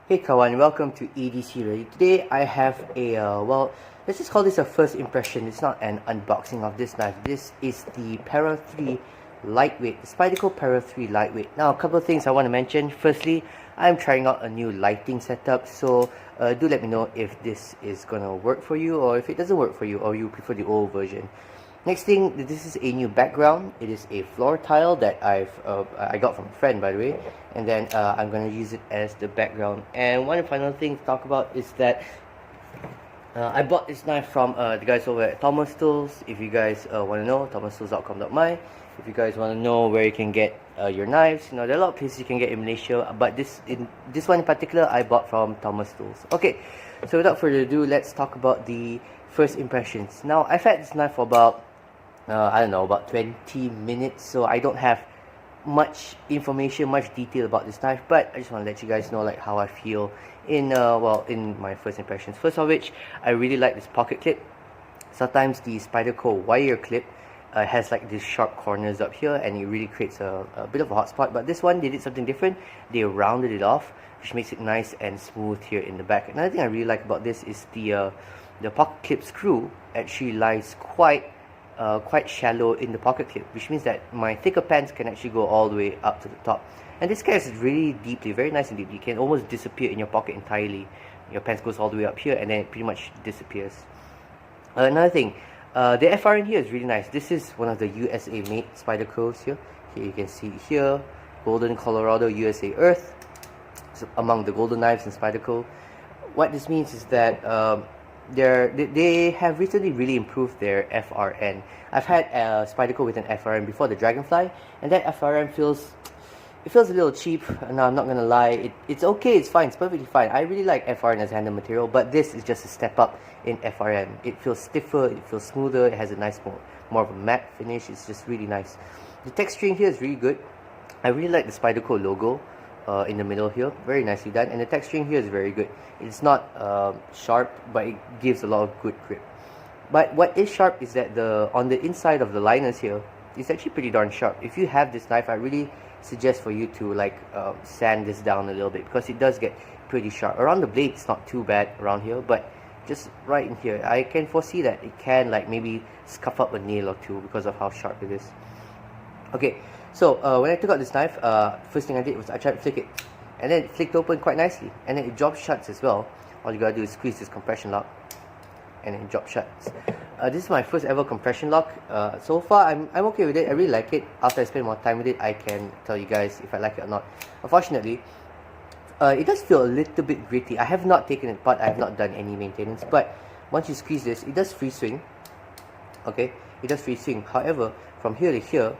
Hey kawan, welcome to EDCReady. Today I have a, let's just call this a first impression. It's not an unboxing of this knife. This is the Para3 Lightweight, the Spyderco Para3 Lightweight. Now, a couple of things I want to mention. Firstly, I'm trying out a new lighting setup, so do let me know if this is gonna work for you or if it doesn't work for you or you prefer the old version. Next thing, this is a new background. It is a floor tile that I got from a friend, by the way, and then I'm gonna use it as the background. And one final thing to talk about is that I bought this knife from the guys over at Thomas Tools. If you guys want to know, thomas-tools.com.my. If you guys want to know where you can get your knives, there are a lot of places you can get in Malaysia, but this one in particular I bought from Thomas Tools. Okay, so without further ado, let's talk about the first impressions. Now, I've had this knife for about about 20 minutes, so I don't have much information, much detail about this knife, but I just want to let you guys know like how I feel in my first impressions. First of which, I really like this pocket clip. Sometimes the Spyderco wire clip has like these sharp corners up here, and it really creates a bit of a hot spot. But this one, they did something different. They rounded it off, which makes it nice and smooth here in the back. Another thing I really like about this is the pocket clip screw actually lies quite shallow in the pocket clip, which means that my thicker pens can actually go all the way up to the top. And this carries really deeply, very nice and deeply. It can almost disappear in your pocket entirely. Your pens goes all the way up here and then it pretty much disappears. Another thing, the FRN here is really nice. This is one of the USA made Spydercos here. Here you can see here, Golden Colorado USA Earth, so among the golden knives in Spyderco. What this means is that they have recently really improved their FRN. I've had a Spyderco with an FRN before, the Dragonfly, and that FRN feels a little cheap. No, I'm not gonna lie. It's okay, it's fine, it's perfectly fine. I really like FRN as handle material, but this is just a step up in FRN. It feels stiffer, it feels smoother, it has a nice more of a matte finish. It's just really nice. The texturing here is really good. I really like the Spyderco logo in the middle here, very nicely done, and the texturing here is very good. It's not sharp, but it gives a lot of good grip. But what is sharp is that on the inside of the liners here, it's actually pretty darn sharp. If you have this knife, I really suggest for you to sand this down a little bit, because it does get pretty sharp. Around the blade, it's not too bad around here, but just right in here, I can foresee that it can maybe scuff up a nail or two because of how sharp it is. Okay, so when I took out this knife, first thing I did was I tried to flick it, and then it flicked open quite nicely, and then it drops shuts as well. All you gotta do is squeeze this compression lock, and then it drops shuts. This is my first ever compression lock. So far, I'm okay with it. I really like it. After I spend more time with it, I can tell you guys if I like it or not. Unfortunately, it does feel a little bit gritty. I have not taken it apart. I have not done any maintenance, but once you squeeze this, it does free swing. Okay, it does free swing. However, from here to here,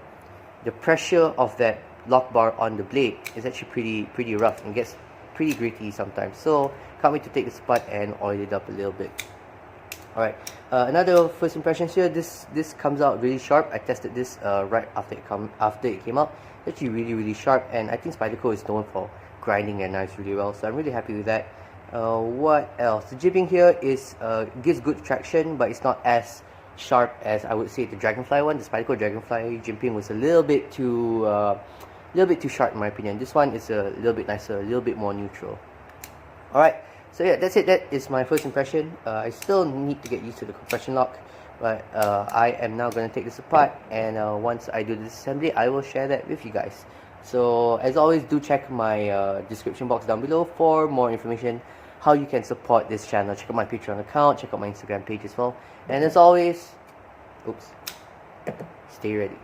the pressure of that lock bar on the blade is actually pretty rough and gets pretty gritty sometimes. So can't wait to take this apart and oil it up a little bit. Alright, another first impressions here. This comes out really sharp. I tested this right after it came out. It's actually really sharp, and I think Spyderco is known for grinding their knives really well, so I'm really happy with that. What else? The jibbing here gives good traction, but it's not as sharp as I would say the Dragonfly one. The Spyderco Dragonfly jimping was a little bit too sharp in my opinion. This one is a little bit nicer, a little bit more neutral. Alright, so yeah, that's it. That is my first impression. I still need to get used to the compression lock, but I am now going to take this apart, and once I do the disassembly, I will share that with you guys. So as always, do check my description box down below for more information how you can support this channel. Check out my Patreon account, check out my Instagram page as well, and as always, stay ready.